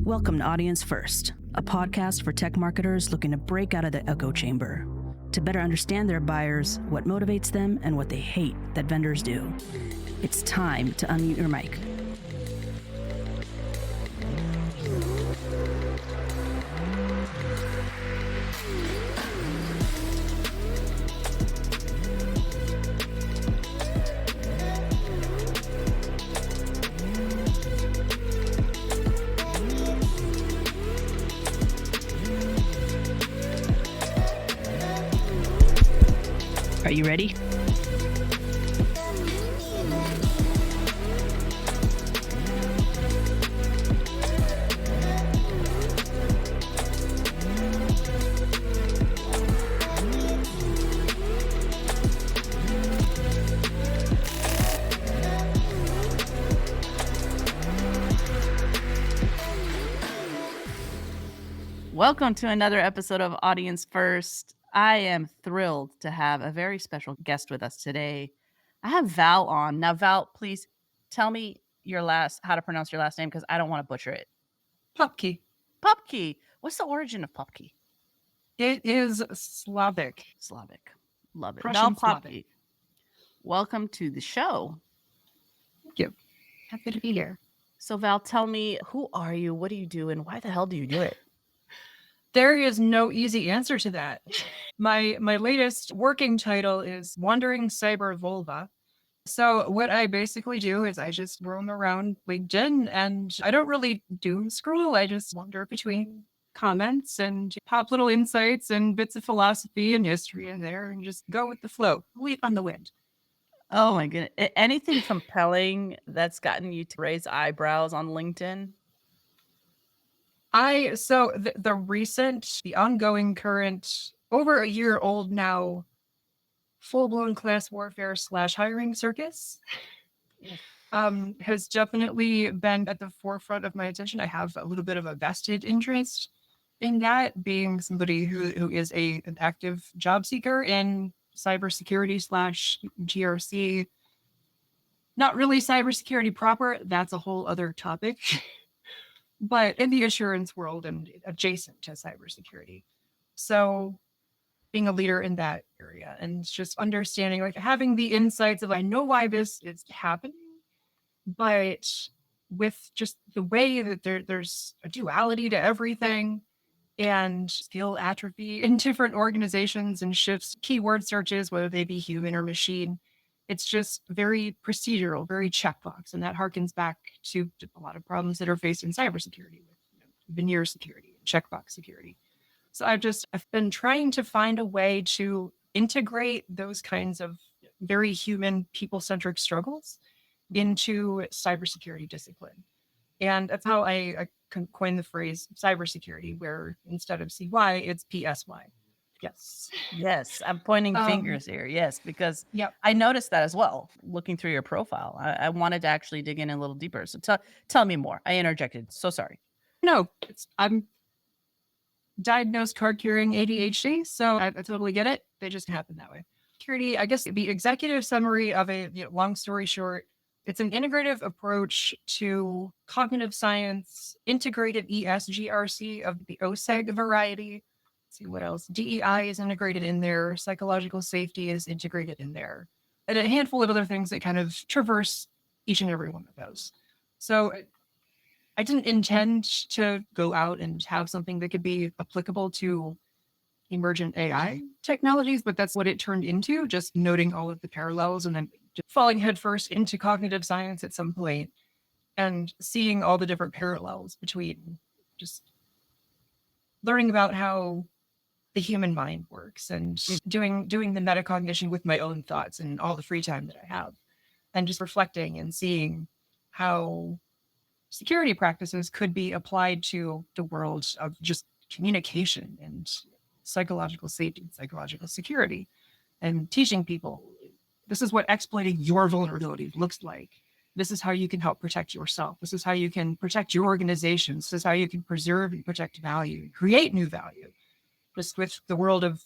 Welcome to Audience First, a podcast for tech marketers looking to break out of the echo chamber, to better understand their buyers, what motivates them, and what they hate that vendors do. It's time to unmute your mic. Are you ready? Welcome to another episode of Audience First. I am thrilled to have a very special guest with us today. I have Val on. Now, Val, please tell me how to pronounce your last name, because I don't want to butcher it. Popke. Popke. What's the origin of Popke? It is Slavic. Slavic. Love it. Russian Val Popke, Slavic. welcome to the show. Thank you. Happy to be here. So, Val, tell me, who are you? What do you do? And why the hell do you do it? There is no easy answer to that. My latest working title is Wandering Cyber Vulva. So what I basically do is I just roam around LinkedIn and I don't really doom scroll. I just wander between comments and pop little insights and bits of philosophy and history in there and just go with the flow, leap on the wind. Oh my goodness. Anything compelling that's gotten you to raise eyebrows on LinkedIn? The ongoing current, over a year old now, full-blown class warfare / hiring circus has definitely been at the forefront of my attention. I have a little bit of a vested interest in that, being somebody who is an active job seeker in cybersecurity / GRC. Not really cybersecurity proper, that's a whole other topic. But in the assurance world and adjacent to cybersecurity. So being a leader in that area and just understanding, like having the insights of, I know why this is happening, but with just the way that there's a duality to everything and skill atrophy in different organizations and shifts, keyword searches, whether they be human or machine, it's just very procedural, very checkbox. And that harkens back to a lot of problems that are faced in cybersecurity with veneer security, checkbox security. So I've been trying to find a way to integrate those kinds of very human, people-centric struggles into cybersecurity discipline. And that's how I coined the phrase cybersecurity, where instead of CY, it's PSY. Yes, I'm pointing fingers here. Yes, because I noticed that as well, looking through your profile. I wanted to actually dig in a little deeper. So tell me more. I interjected. So sorry. No, I'm diagnosed card-carrying ADHD, so I totally get it. They just happen that way. Security, I guess the executive summary of a long story short, it's an integrative approach to cognitive science, integrated ESGRC of the OSEG variety. Let's see what else. DEI is integrated in there. Psychological safety is integrated in there. And a handful of other things that kind of traverse each and every one of those. So I didn't intend to go out and have something that could be applicable to emergent AI technologies, but that's what it turned into, just noting all of the parallels and then just falling headfirst into cognitive science at some point and seeing all the different parallels between just learning about how the human mind works and doing the metacognition with my own thoughts and all the free time that I have, and just reflecting and seeing how security practices could be applied to the world of just communication and psychological safety and psychological security, and teaching people this is what exploiting your vulnerability looks like. This is how you can help protect yourself. This is how you can protect your organizations. This is how you can preserve and protect value, create new value. Just with the world of,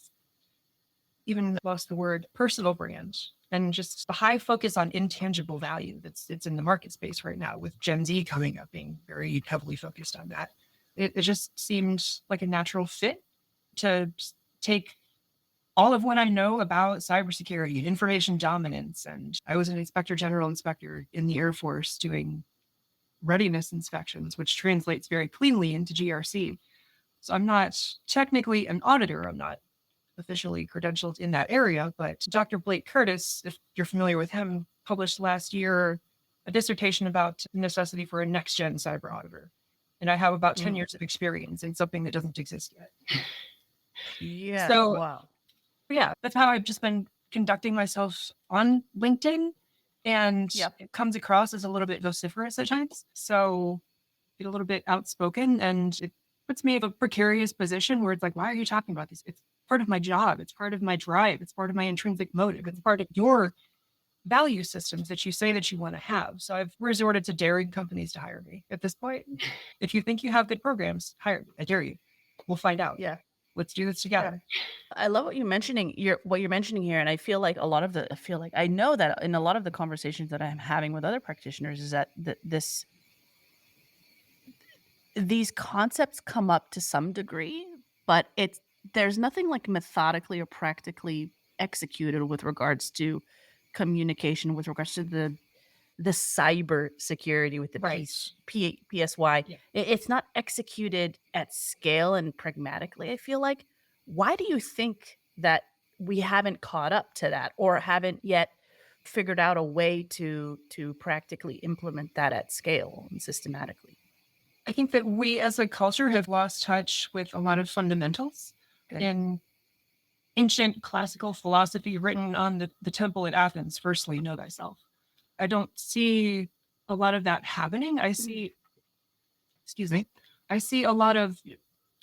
even lost the word, personal brand, and just the high focus on intangible value it's in the market space right now, with Gen Z coming up being very heavily focused on that. It just seemed like a natural fit to take all of what I know about cybersecurity and information dominance. And I was an inspector general inspector in the Air Force doing readiness inspections, which translates very cleanly into GRC. So I'm not technically an auditor. I'm not officially credentialed in that area, but Dr. Blake Curtis, if you're familiar with him, published last year a dissertation about the necessity for a next gen cyber auditor. And I have about 10 years of experience in something that doesn't exist yet. Yeah. So Wow. yeah, that's how I've just been conducting myself on LinkedIn. And Yep. it comes across as a little bit vociferous at times. So get a little bit outspoken, and it puts me in a precarious position where it's like, why are you talking about this? It's part of my job. It's part of my drive. It's part of my intrinsic motive. It's part of your value systems that you say that you want to have. So I've resorted to daring companies to hire me at this point. If you think you have good programs, hire me. I dare you. We'll find out. Yeah. Let's do this together. I love what you're mentioning here, and I feel like I know that in a lot of the conversations that I'm having with other practitioners is that these concepts come up to some degree, but there's nothing like methodically or practically executed with regards to communication, with regards to the cyber security with the Right. PSY. Yeah. It's not executed at scale and pragmatically, I feel like. Why do you think that we haven't caught up to that or haven't yet figured out a way to practically implement that at scale and systematically? I think that we as a culture have lost touch with a lot of fundamentals Okay. in ancient classical philosophy written on the temple at Athens. Firstly, know thyself. I don't see a lot of that happening. Excuse me, I see a lot of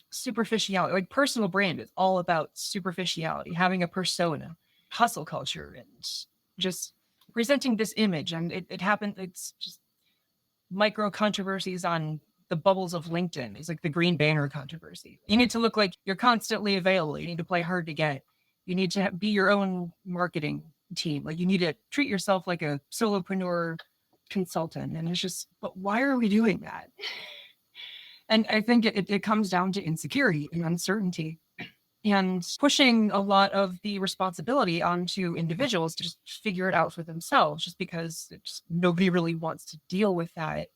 superficiality. Like personal brand is all about superficiality, having a persona, hustle culture, and just presenting this image. And it happened. It's just micro controversies on the bubbles of LinkedIn. It's like the green banner controversy. You need to look like you're constantly available. You need to play hard to get. You need to be your own marketing team. Like you need to treat yourself like a solopreneur consultant. And it's just, but why are we doing that? And I think it comes down to insecurity and uncertainty and pushing a lot of the responsibility onto individuals to just figure it out for themselves, just because nobody really wants to deal with that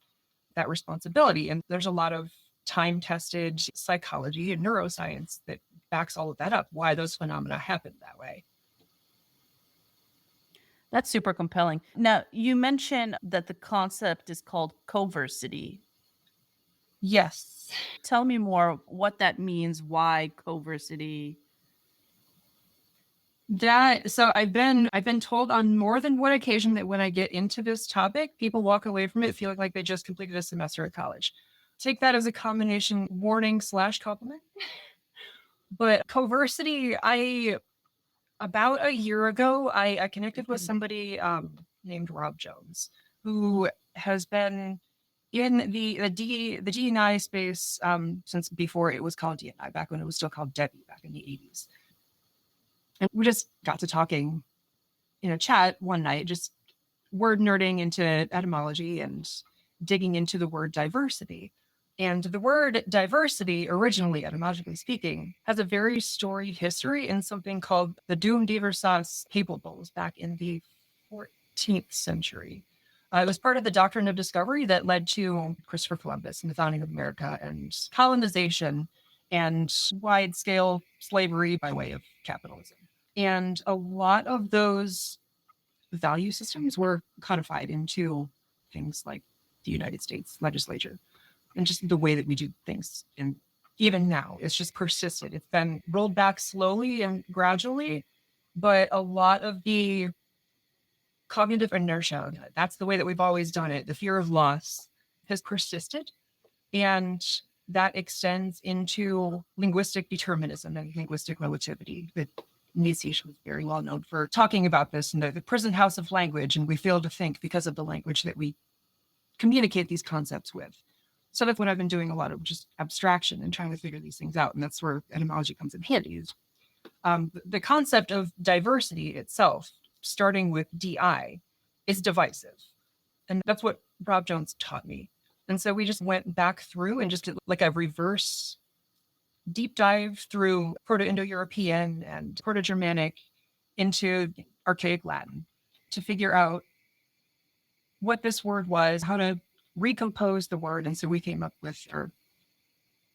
responsibility. And there's a lot of time tested psychology and neuroscience that backs all of that up, why those phenomena happen that way. That's super compelling. Now, you mentioned that the concept is called coversity. Yes. Tell me more what that means, why coversity. So I've been told on more than one occasion that when I get into this topic, people walk away from it feeling like they just completed a semester at college. Take that as a combination warning / compliment. But coversity, about a year ago, I connected with somebody named Rob Jones, who has been in the D&I space since before it was called D&I, back when it was still called Debbie back in the 80s. And we just got to talking in a chat one night, just word nerding into etymology and digging into the word diversity. And the word diversity, originally, etymologically speaking, has a very storied history in something called the Dum Diversas Papal Bulls back in the 14th century. It was part of the doctrine of discovery that led to Christopher Columbus and the founding of America and colonization and wide-scale slavery by way of capitalism. And a lot of those value systems were codified into things like the United States legislature and just the way that we do things. And even now, it's just persisted. It's been rolled back slowly and gradually, but a lot of the cognitive inertia, that's the way that we've always done it. The fear of loss has persisted. And that extends into linguistic determinism and linguistic relativity. Nietzsche was very well known for talking about this in the prison house of language, and we fail to think because of the language that we communicate these concepts with. So that's what I've been doing, a lot of just abstraction and trying to figure these things out. And that's where etymology comes in handy. The concept of diversity itself, starting with DI, is divisive. And that's what Rob Jones taught me. And so we just went back through and just did like a reverse deep dive through Proto-Indo-European and Proto-Germanic into archaic Latin to figure out what this word was, how to recompose the word. And so we came up with, or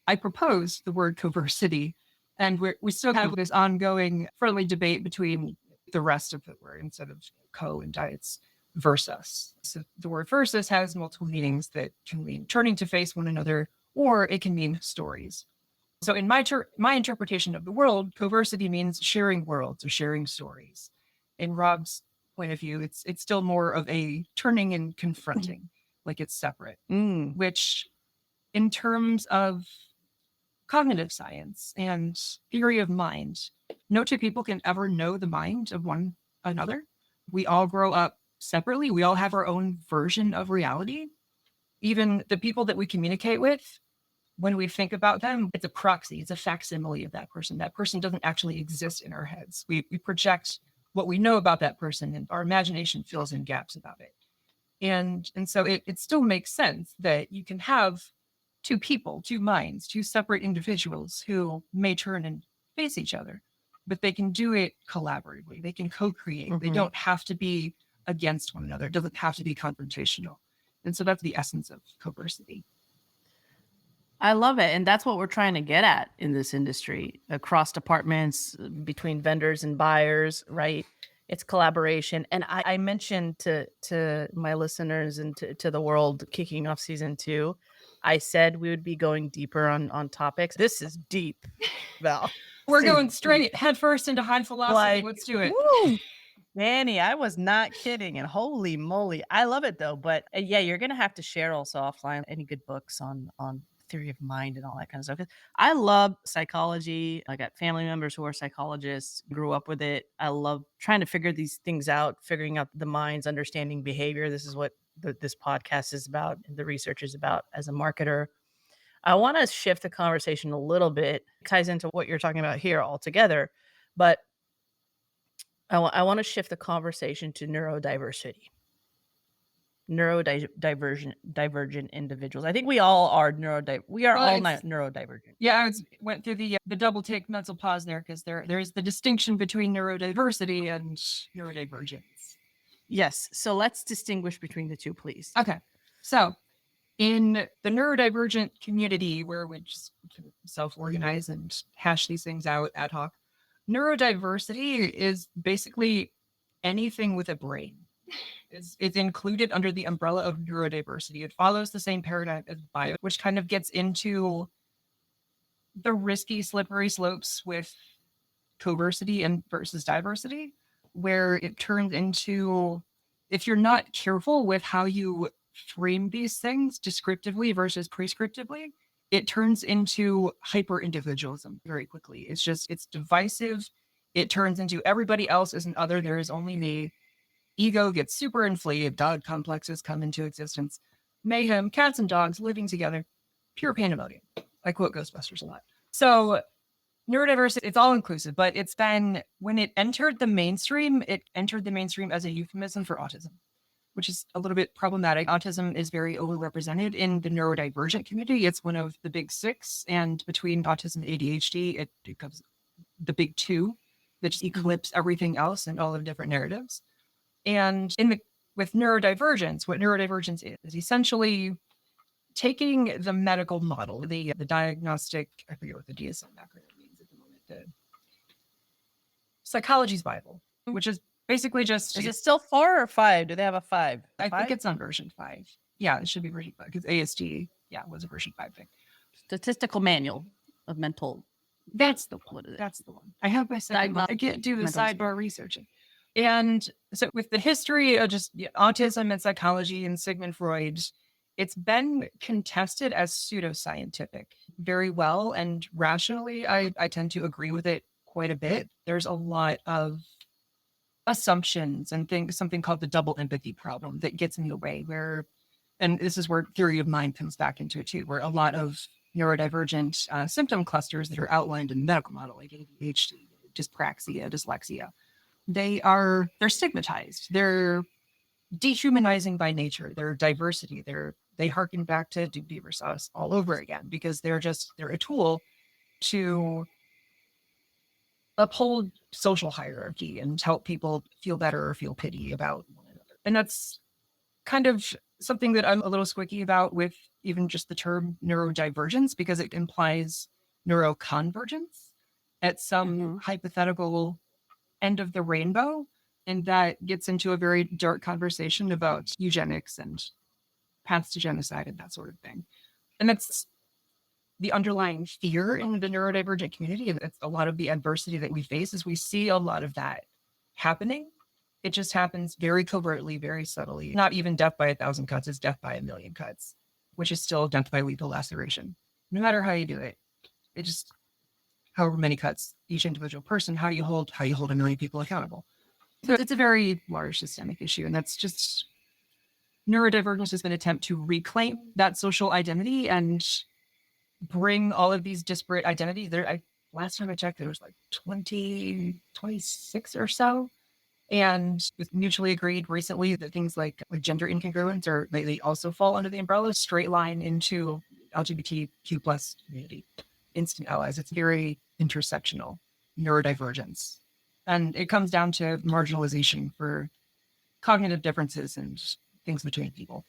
I proposed the word coversity. And we still have this ongoing friendly debate between the rest of the word. Instead of co and di, it's versus. So the word versus has multiple meanings that can mean turning to face one another, or it can mean stories. So in my interpretation of the world, coversity means sharing worlds or sharing stories. In Rob's point of view, it's still more of a turning and confronting, like it's separate, which in terms of cognitive science and theory of mind, no two people can ever know the mind of one another. We all grow up separately. We all have our own version of reality. Even the people that we communicate with, when we think about them, it's a proxy, it's a facsimile of that person. That person doesn't actually exist in our heads. We project what we know about that person, and our imagination fills in gaps about it. And so it still makes sense that you can have two people, two minds, two separate individuals who may turn and face each other, but they can do it collaboratively. They can co-create. They don't have to be against one another. It doesn't have to be confrontational. And so that's the essence of coversity. I love it. And that's what we're trying to get at in this industry, across departments, between vendors and buyers, right? It's collaboration. And I mentioned to my listeners and to the world kicking off season 2, I said we would be going deeper on topics. This is deep, Val. We're going straight headfirst into high philosophy. Let's do it. Woo! Dani, I was not kidding. And holy moly, I love it though. But yeah, you're going to have to share also offline any good books on theory of mind and all that kind of stuff. 'Cause I love psychology. I got family members who are psychologists, grew up with it. I love trying to figure these things out, figuring out the minds, understanding behavior. This is what this podcast is about, and the research is about as a marketer. I want to shift the conversation a little bit. It ties into what you're talking about here altogether, but I want to shift the conversation to neurodiversity. Neurodivergent individuals. I think we all are neurodivergent. Yeah, I went through the double take mental pause there, because there's the distinction between neurodiversity and neurodivergence. Yes. So let's distinguish between the two, please. Okay. So in the neurodivergent community, where we just self-organize and hash these things out ad hoc, neurodiversity is basically anything with a brain. It's included under the umbrella of neurodiversity. It follows the same paradigm as bio, which kind of gets into the risky, slippery slopes with coversity and versus diversity, where it turns into, if you're not careful with how you frame these things descriptively versus prescriptively, it turns into hyper individualism very quickly. It's divisive. It turns into everybody else is an other. There is only me. Ego gets super inflated. God complexes come into existence. Mayhem, cats and dogs living together. Pure pandemonium. I quote Ghostbusters a lot. So neurodiversity, it's all inclusive, but it's been, when it entered the mainstream as a euphemism for autism, which is a little bit problematic. Autism is very overrepresented in the neurodivergent community. It's one of the big 6, and between autism and ADHD, it becomes the big 2 that just eclipse everything else and all of the different narratives. And with neurodivergence, what neurodivergence is essentially taking the medical model, the diagnostic, I forget what the DSM acronym means at the moment, the psychology's Bible, which is basically just... Is it still 4 or 5? Do they have a 5? I think it's on version 5. Yeah, it should be version 5, because ASD, was a version 5 thing. Statistical Manual of Mental. That's the one. That's the one. I have my second one. I can't do the sidebar researching. And so with the history of just autism and psychology and Sigmund Freud, it's been contested as pseudoscientific very well. And rationally, I tend to agree with it quite a bit. There's a lot of assumptions and something called the double empathy problem that gets in the way, and this is where theory of mind comes back into it too, where a lot of neurodivergent symptom clusters that are outlined in the medical model, like ADHD, dyspraxia, dyslexia, they're stigmatized. They're dehumanizing by nature. Their diversity, their they harken back to do beaver sauce all over again because they're a tool to uphold social hierarchy and help people feel better or feel pity about one another. And that's kind of something that I'm a little squicky about with even just the term neurodivergence because it implies neuroconvergence at some Mhm. hypothetical end of the rainbow. And that gets into a very dark conversation about eugenics and paths to genocide and that sort of thing. And that's the underlying fear in the neurodivergent community. And it's a lot of the adversity that we face is we see a lot of that happening. It just happens very covertly, very subtly. Not even death by 1,000 cuts, it's death by 1,000,000 cuts, which is still death by lethal laceration. No matter how you do it, it just however many cuts each individual person, how you hold 1,000,000 people accountable. So it's a very large systemic issue. And that's just neurodivergence has been an attempt to reclaim that social identity and bring all of these disparate identities. Last time I checked, there was like 20, 26 or so. And it's mutually agreed recently that things like gender incongruence or they also fall under the umbrella, straight line into LGBTQ plus community, instant allies. It's very intersectional neurodivergence. And it comes down to marginalization for cognitive differences and things between people.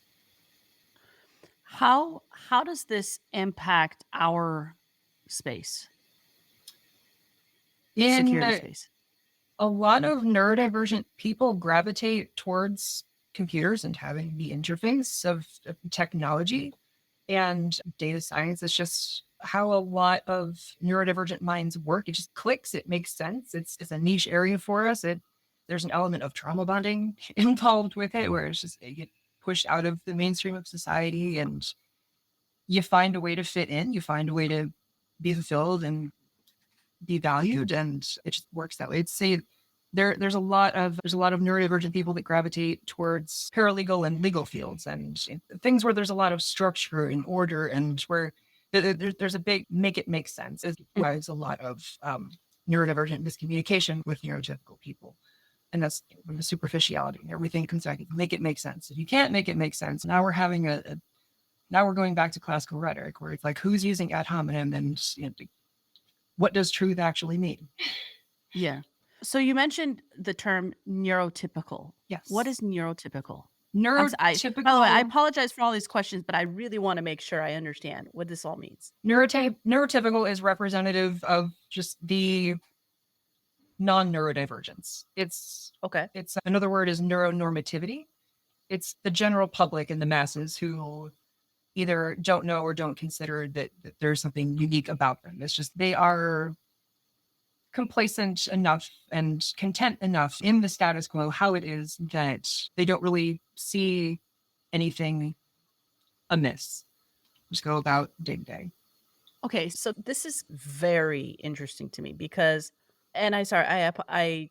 How does this impact our space, In security space? a lot of neurodivergent people gravitate towards computers and having the interface of technology and data science. Is just how a lot of neurodivergent minds work. It just clicks. It makes sense. It's a niche area for us. There's an element of trauma bonding involved with it, where it's just you get pushed out of the mainstream of society, and you find a way to fit in. You find a way to be fulfilled and be valued, and it just works that way. It's say there's a lot of neurodivergent people that gravitate towards paralegal and legal fields and things where there's a lot of structure and order and where there's a big make it make sense. It drives a lot of neurodivergent miscommunication with neurotypical people. And that's the superficiality. Everything comes back, make it make sense. If you can't make it make sense, now we're having now we're going back to classical rhetoric where it's like, who's using ad hominem and what does truth actually mean? Yeah. So you mentioned the term neurotypical. What Yes. is neurotypical? By the way, I Neurotypical apologize for all these questions, but I really want to make sure I understand what this all means. neurotypical is representative of just the non-neurodivergence. Okay. It's another word is neuronormativity. It's the general public and the masses who either don't know or don't consider that there's something unique about them. It's just they are complacent enough and content enough in the status quo, how it is, that they don't really see anything amiss. Just go about day to day. Okay, so this is very interesting to me because and I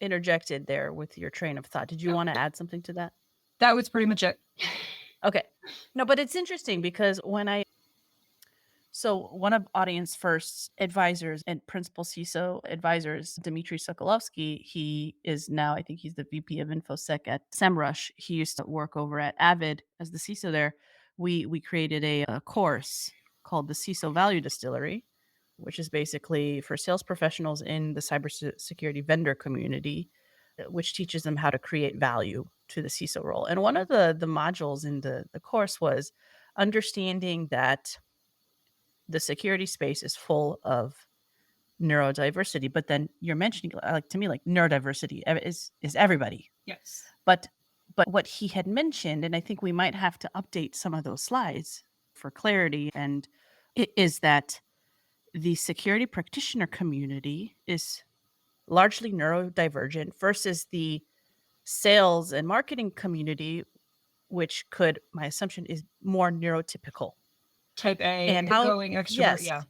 interjected there with your train of thought. Did you want to add something to that? That was pretty much it. Okay. No, but it's interesting because one of Audience First's advisors and principal CISO advisors, Dmitry Sokolovsky, he is now, I think he's the VP of InfoSec at SEMrush. He used to work over at Avid as the CISO there. We created a course called the CISO Value Distillery, which is basically for sales professionals in the cybersecurity vendor community, which teaches them how to create value to the CISO role. And one of the modules in the course was understanding that the security space is full of neurodiversity, but then you're mentioning like to me like neurodiversity is everybody. Yes. But what he had mentioned, and I think we might have to update some of those slides for clarity, and it is that the security practitioner community is largely neurodivergent versus the sales and marketing community, which my assumption is more neurotypical. Type A, And how going extrovert. yes. Yeah.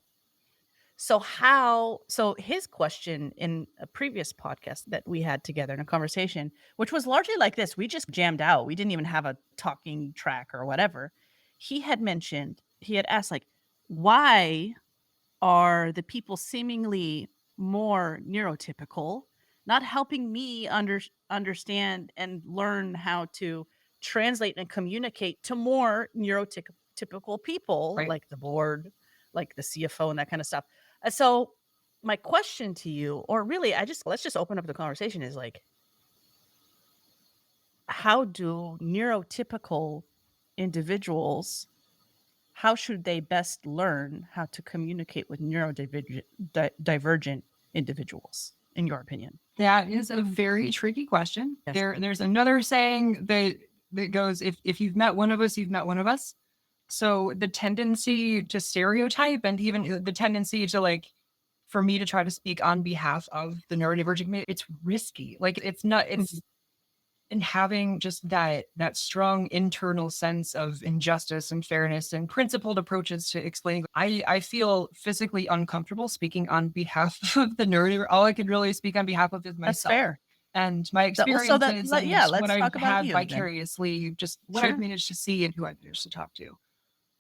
So his question in a previous podcast that we had together in a conversation, which was largely like this, we just jammed out. We didn't even have a talking track or whatever. He had asked like, why are the people seemingly more neurotypical not helping me understand and learn how to translate and communicate to more neurotypical people, Right. like the board, like the CFO, and that kind of stuff. So, my question to you, or really, let's just open up the conversation, is like, how do neurotypical individuals, how should they best learn how to communicate with neurodivergent individuals, in your opinion? That is a very tricky question. Yes. There's another saying that goes, if you've met one of us, you've met one of us. So the tendency to stereotype, and even the tendency to, like, for me to try to speak on behalf of the neurodivergent community, it's risky. Like, it's not, Mhm. it's, and having just that strong internal sense of injustice and fairness and principled approaches to explaining. I feel physically uncomfortable speaking on behalf of the neurodivergent. All I could really speak on behalf of is That's myself fair. and my So that experiences and yeah, what let's I've talk about had you then. vicariously, just what I've Sure. managed to see and who I've managed to talk to.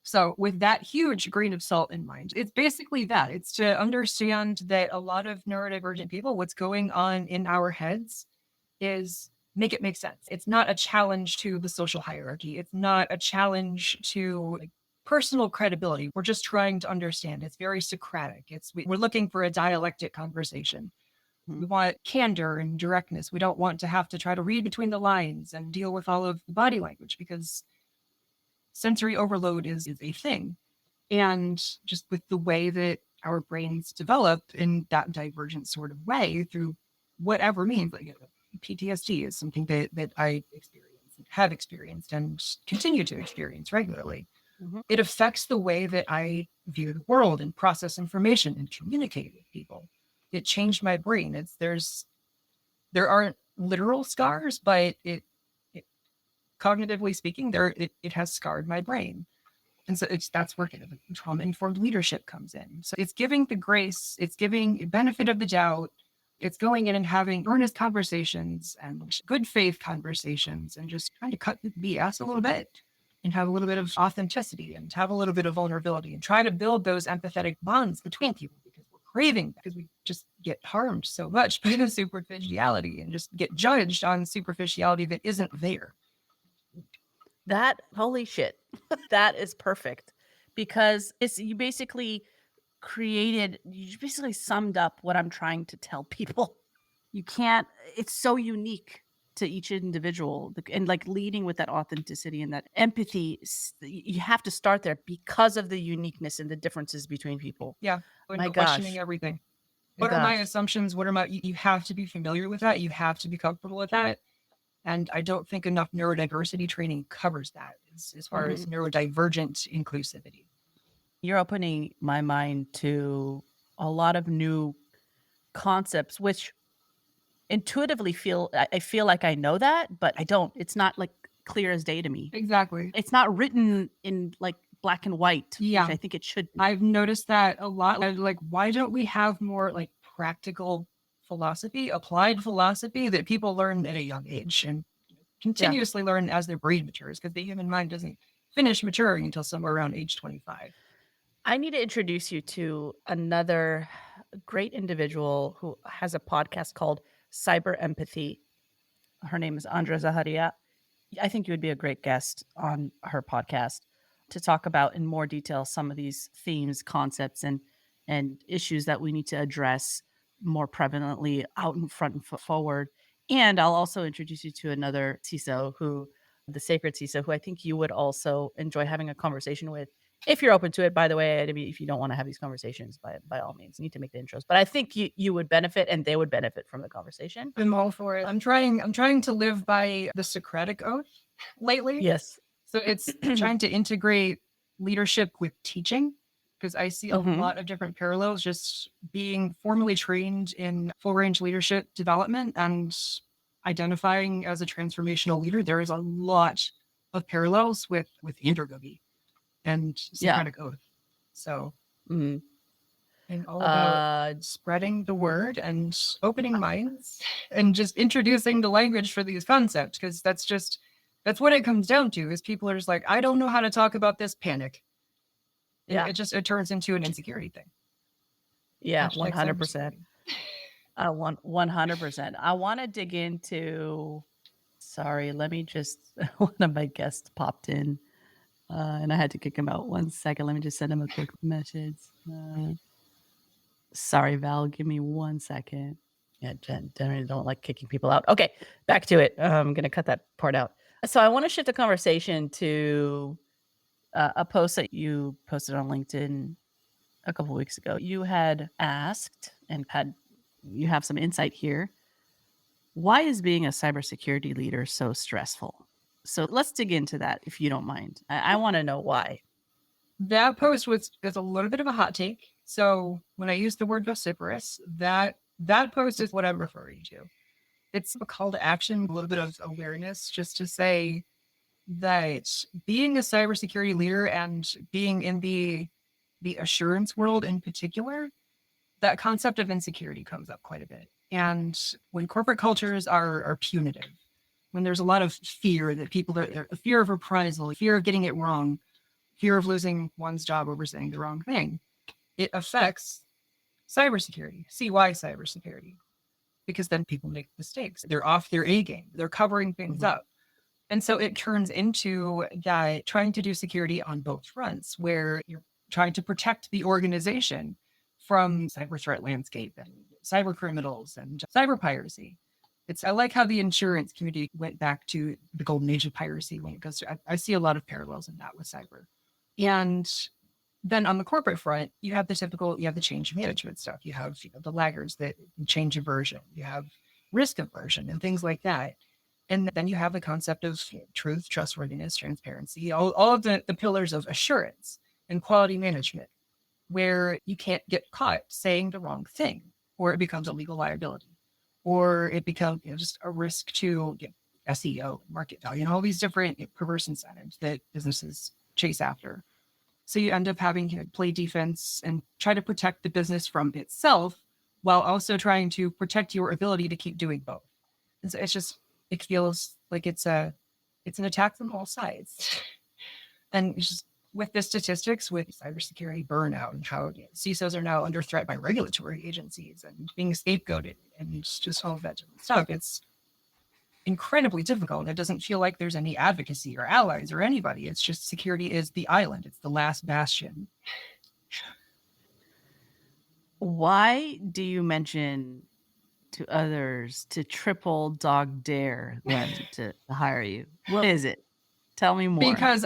So, with that huge grain of salt in mind, it's basically that. It's to understand that a lot of neurodivergent people, what's going on in our heads is make it make sense. It's not a challenge to the social hierarchy. It's not a challenge to, like, personal credibility. We're just trying to understand. It's very Socratic. We're looking for a dialectic conversation. Mhm. We want candor and directness. We don't want to have to try to read between the lines and deal with all of the body language, because sensory overload is a thing. And just with the way that our brains develop in that divergent sort of way through whatever means, like, PTSD is something that I experience, have experienced, and continue to experience regularly. Mhm. It affects the way that I view the world and process information and communicate with people. It changed my brain. There aren't literal scars, but it cognitively speaking, it has scarred my brain. And so that's where kind of trauma informed leadership comes in. So it's giving the grace, it's giving benefit of the doubt, it's going in and having earnest conversations and good faith conversations, and just trying to cut the BS a little bit and have a little bit of authenticity and have a little bit of vulnerability and try to build those empathetic bonds between people, because we're craving, because we just get harmed so much by the superficiality and just get judged on superficiality that isn't there. That holy shit. That is perfect because you basically summed up what I'm trying to tell people. You can't It's so unique to each individual, and, like, leading with that authenticity and that empathy, you have to start there because of the uniqueness and the differences between people. Yeah. My And questioning gosh. everything. My What are my gosh. assumptions? You have to be familiar with that. You have to be comfortable with that. And I don't think enough neurodiversity training covers that as far as Mhm. neurodivergent inclusivity. You're opening my mind to a lot of new concepts, which intuitively I feel like I know that, but I don't. It's not, like, clear as day to me. Exactly. It's not written in, like, black and white, which Yeah. I think it should be. I've noticed that a lot. Like, why don't we have more, like, practical philosophy, applied philosophy that people learn at a young age and Yeah. continuously learn as their brain matures? Because the human mind doesn't finish maturing until somewhere around age 25. I need to introduce you to another great individual who has a podcast called Cyber Empathy. Her name is Andra Zaharia. I think you would be a great guest on her podcast to talk about in more detail some of these themes, concepts, and issues that we need to address more prevalently out in front and forward. And I'll also introduce you to another CISO the sacred CISO, who I think you would also enjoy having a conversation with. If you're open to it, by the way, I mean, if you don't want to have these conversations, by all means, you need to make the intros. But I think you would benefit, and they would benefit from the conversation. I'm all for it. I'm trying to live by the Socratic oath lately. Yes. So it's trying to integrate leadership with teaching, because I see a Hmm. lot of different parallels just being formally trained in full range leadership development and identifying as a transformational leader. There is a lot of parallels with andragogy and Yeah. Socratic oath. So, Mhm. and all about Uh, spreading the word and opening minds and just introducing the language for these concepts, because that's what it comes down to. Is people are just like, I don't know how to talk about this, panic, and yeah. it turns into an insecurity thing. Yeah, Hashtag 100%. cybersecurity. I want 100%. I wanna dig into Sorry, let me just one of my guests popped in, and I had to kick him out. 1 second, let me just send him a quick message. Sorry, Val, give me 1 second. Yeah, generally don't like kicking people out. Okay, back to it. I'm gonna cut that part out. So I wanna shift the conversation to, a post that you posted on LinkedIn a couple weeks ago. You had asked and had you have some insight here. Why is being a cybersecurity leader so stressful? So let's dig into that if you don't mind. I want to know why. That post was a little bit of a hot take. So when I use the word vociferous, that post is what I'm referring to. It's a call to action, a little bit of awareness, just to say that being a cybersecurity leader and being in the assurance world in particular, that concept of insecurity comes up quite a bit. And when corporate cultures are punitive, when there's a lot of fear that people are fear of reprisal, fear of getting it wrong, fear of losing one's job over saying the wrong thing, it affects cybersecurity. See why cybersecurity? Because then people make mistakes. They're off their A game. They're covering things up. And so it turns into that trying to do security on both fronts, where you're trying to protect the organization from cyber threat landscape and cyber criminals and cyber piracy. I like how the insurance community went back to the golden age of piracy when it goes to, I see a lot of parallels in that with cyber. And then on the corporate front, you have the change management stuff. You have the laggards that change aversion. You have risk aversion and things like that. And then you have the concept of truth, trustworthiness, transparency, all of the pillars of assurance and quality management, where you can't get caught saying the wrong thing, or it becomes a legal liability, or it becomes just a risk to SEO, market value, and all these different perverse incentives that businesses chase after. So you end up having to play defense and try to protect the business from itself while also trying to protect your ability to keep doing both. And so it feels like it's an attack from all sides. And it's just with the statistics with cybersecurity burnout and how CISOs are now under threat by regulatory agencies and being scapegoated and just all of that different stuff, it's incredibly difficult. It doesn't feel like there's any advocacy or allies or anybody. It's just security is the island. It's the last bastion. Why do you mention to others to triple dog dare them to hire you? What is it? Tell me more. Because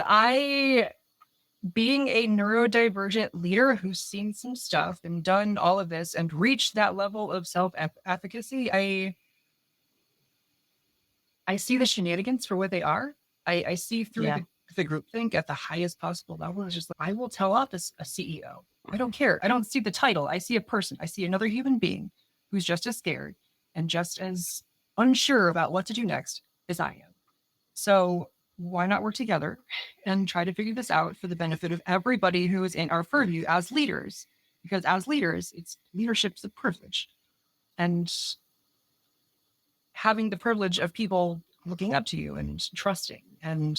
being a neurodivergent leader who's seen some stuff and done all of this and reached that level of self-efficacy, I see the shenanigans for what they are. I see through the groupthink at the highest possible level. It's just like, I will tell off as a CEO. I don't care. I don't see the title. I see a person. I see another human being who's just as scared and just as unsure about what to do next as I am. So why not work together and try to figure this out for the benefit of everybody who is in our purview as leaders? Because as leaders, leadership's a privilege. And having the privilege of people looking up to you and trusting and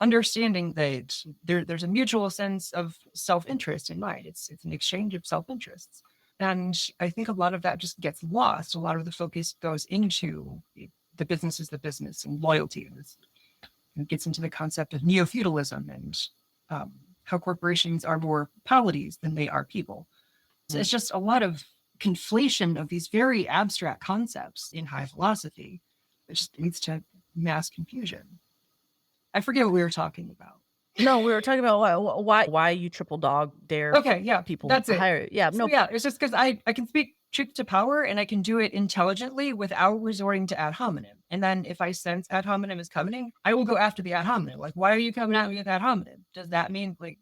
understanding that there's a mutual sense of self-interest in mind. It's an exchange of self-interests. And I think a lot of that just gets lost. A lot of the focus goes into the business is the business and loyalty. And gets into the concept of neo-feudalism and how corporations are more polities than they are people. So it's just a lot of conflation of these very abstract concepts in high philosophy. It just leads to mass confusion. I forget what we were talking about. No, we were talking about why you triple dog dare. Okay, yeah, people that's it. hire. Yeah, so, yeah, it's just because I can speak truth to power and I can do it intelligently without resorting to ad hominem. And then if I sense ad hominem is coming, I will go after the ad hominem. Like, why are you coming at me with ad hominem? Does that mean like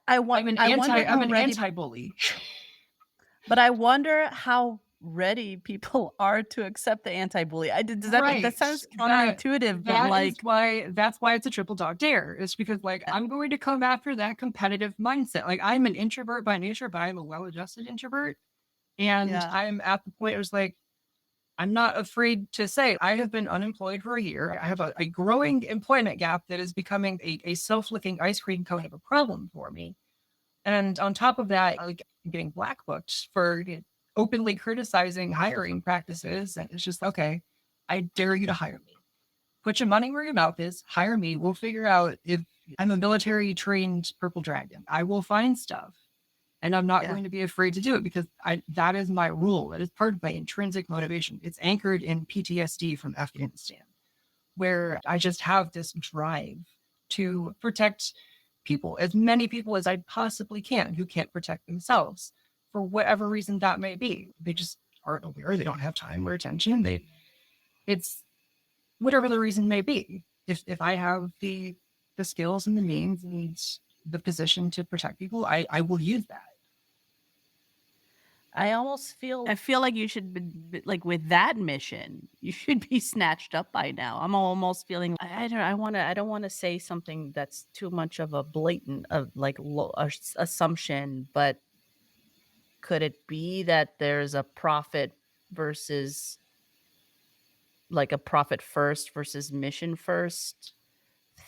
I'm an anti-bully? But I wonder how ready people are to accept the anti-bully. That sounds counterintuitive. That's why it's a triple dog dare. It's because like I'm going to come after that competitive mindset. Like I'm an introvert by nature, but I'm a well-adjusted introvert. And I'm at the point where it's like, I'm not afraid to say I have been unemployed for a year. I have a growing employment gap that is becoming a self-licking ice cream cone of a problem for me. And on top of that, like I'm getting black booked for openly criticizing hiring practices. And it's just, okay, I dare you to hire me. Put your money where your mouth is. Hire me. We'll figure out if I'm a military trained purple dragon. I will find stuff. And I'm not Yeah. going to be afraid to do it because that is my rule. That is part of my intrinsic motivation. It's anchored in PTSD from Afghanistan, where I just have this drive to protect people, as many people as I possibly can who can't protect themselves for whatever reason that may be. They just aren't aware. They don't have time or attention. It's whatever the reason may be. If I have the skills and the means and the position to protect people, I will use that. I feel like you should like with that mission, you should be snatched up by now. I'm almost feeling I don't want to say something that's too much of a blatant of like assumption, but could it be that there's a profit versus like a profit first versus mission first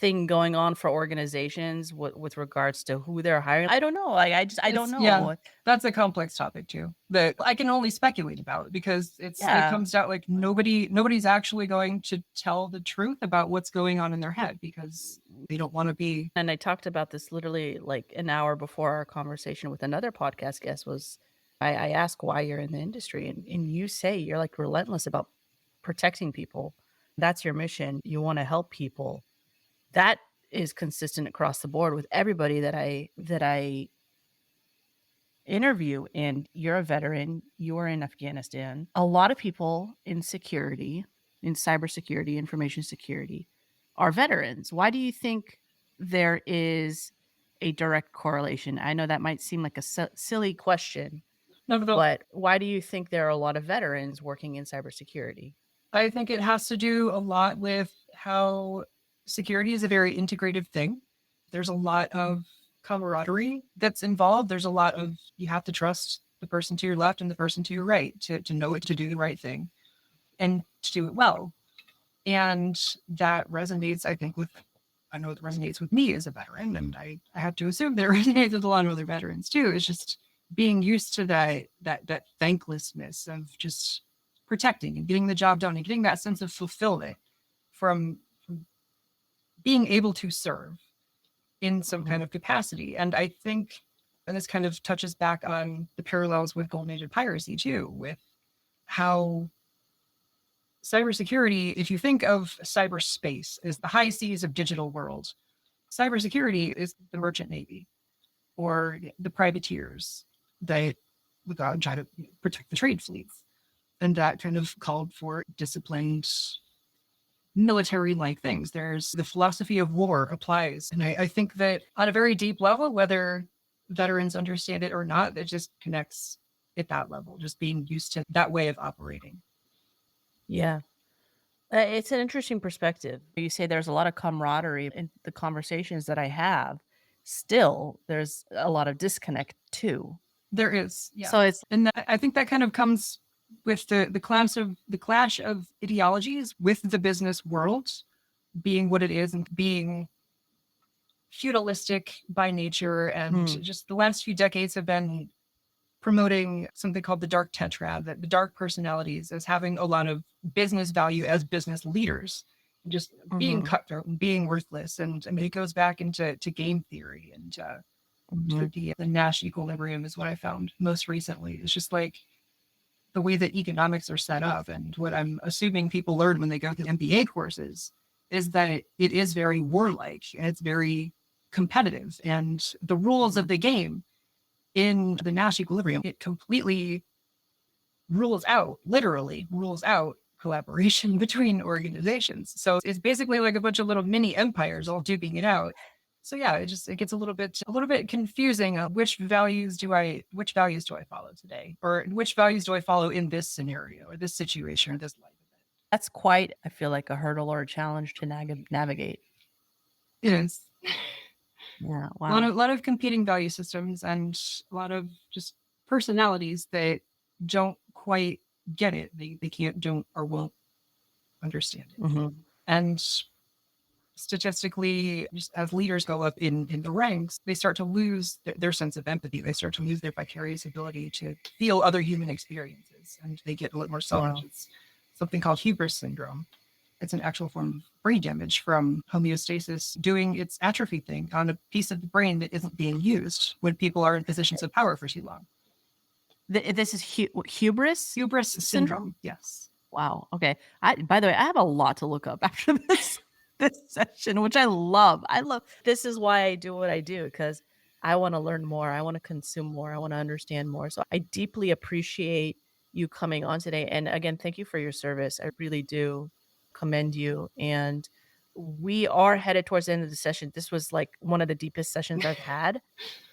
thing going on for organizations with regards to who they're hiring? I don't know. Like I don't Yeah, know. that's a complex topic too that I can only speculate about because it Yeah. comes out like nobody's actually going to tell the truth about what's going on in their head because they don't want to be. And I talked about this literally like an hour before our conversation with another podcast guest was I asked why you're in the industry and you say you're like relentless about protecting people. That's your mission. You want to help people. That is consistent across the board with everybody that I interview. And you're a veteran, you were in Afghanistan. A lot of people in security, in cybersecurity, information security, are veterans. Why do you think there is a direct correlation? I know that might seem like a silly question, No, but why do you think there are a lot of veterans working in cybersecurity? I think it has to do a lot with how security is a very integrative thing. There's a lot of camaraderie that's involved. There's a lot of, you have to trust the person to your left and the person to your right to know it, to do the right thing and to do it well. And that resonates, I think, I know it resonates with me as a veteran. And I have to assume that it resonates with a lot of other veterans too. It's just being used to that thanklessness of just protecting and getting the job done and getting that sense of fulfillment from being able to serve in some kind of capacity. And I think, and this kind of touches back on the parallels with golden age of piracy too, with how cybersecurity, if you think of cyberspace as the high seas of digital world, cybersecurity is the merchant navy or the privateers that would go out and try to protect the trade fleets. And that kind of called for disciplined military-like things. There's the philosophy of war applies. And I think that on a very deep level, whether veterans understand it or not, it just connects at that level, just being used to that way of operating. Yeah. It's an interesting perspective. You say there's a lot of camaraderie in the conversations that I have. Still, there's a lot of disconnect too. There is. Yeah. So it's, and I think that kind of comes with the clash of ideologies with the business world being what it is and being feudalistic by nature. And just the last few decades have been promoting something called the dark tetrad, that the dark personalities as having a lot of business value as business leaders, just being cutthroat and being worthless. And I mean, it goes back into game theory and the Nash equilibrium is what I found most recently. It's just like the way that economics are set up. And what I'm assuming people learn when they go through MBA courses is that it is very warlike and it's very competitive. And the rules of the game in the Nash equilibrium, it completely literally rules out collaboration between organizations. So it's basically like a bunch of little mini empires all duking it out. So yeah, it gets a little bit confusing. Which values do I follow today, or which values do I follow in this scenario or this situation or this life event? That's quite, I feel like, a hurdle or a challenge to navigate. It is. Yeah, wow. A lot of competing value systems and a lot of just personalities that don't quite get it. They can't, don't, or won't understand it. And statistically, just as leaders go up in the ranks, they start to lose their sense of empathy. They start to lose their vicarious ability to feel other human experiences, and they get a little more selfish. something called hubris syndrome. It's an actual form of brain damage from homeostasis doing its atrophy thing on a piece of the brain that isn't being used when people are in positions of power for too long. This is hubris? Hubris syndrome. Yes. Wow. Okay. By the way, I have a lot to look up after this session, which I love. This is why I do what I do, because I want to learn more. I want to consume more. I want to understand more. So I deeply appreciate you coming on today. And again, thank you for your service. I really do commend you. And we are headed towards the end of the session. This was like one of the deepest sessions I've had.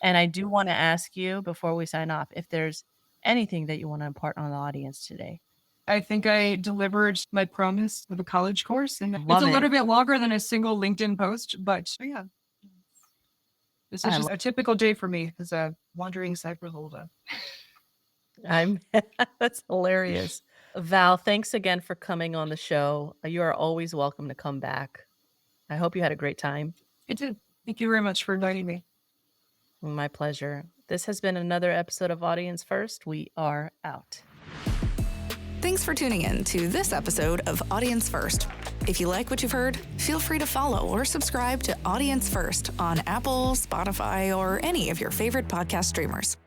And I do want to ask you before we sign off, if there's anything that you want to impart on the audience today. I think I delivered my promise of a college course, and Love it's a it. little bit longer than a single LinkedIn post, but yeah. This is just a typical day for me as a wandering cyber vulva. That's hilarious. Val, thanks again for coming on the show. You are always welcome to come back. I hope you had a great time. I did. Thank you very much for inviting me. My pleasure. This has been another episode of Audience First. We are out. Thanks for tuning in to this episode of Audience First. If you like what you've heard, feel free to follow or subscribe to Audience First on Apple, Spotify, or any of your favorite podcast streamers.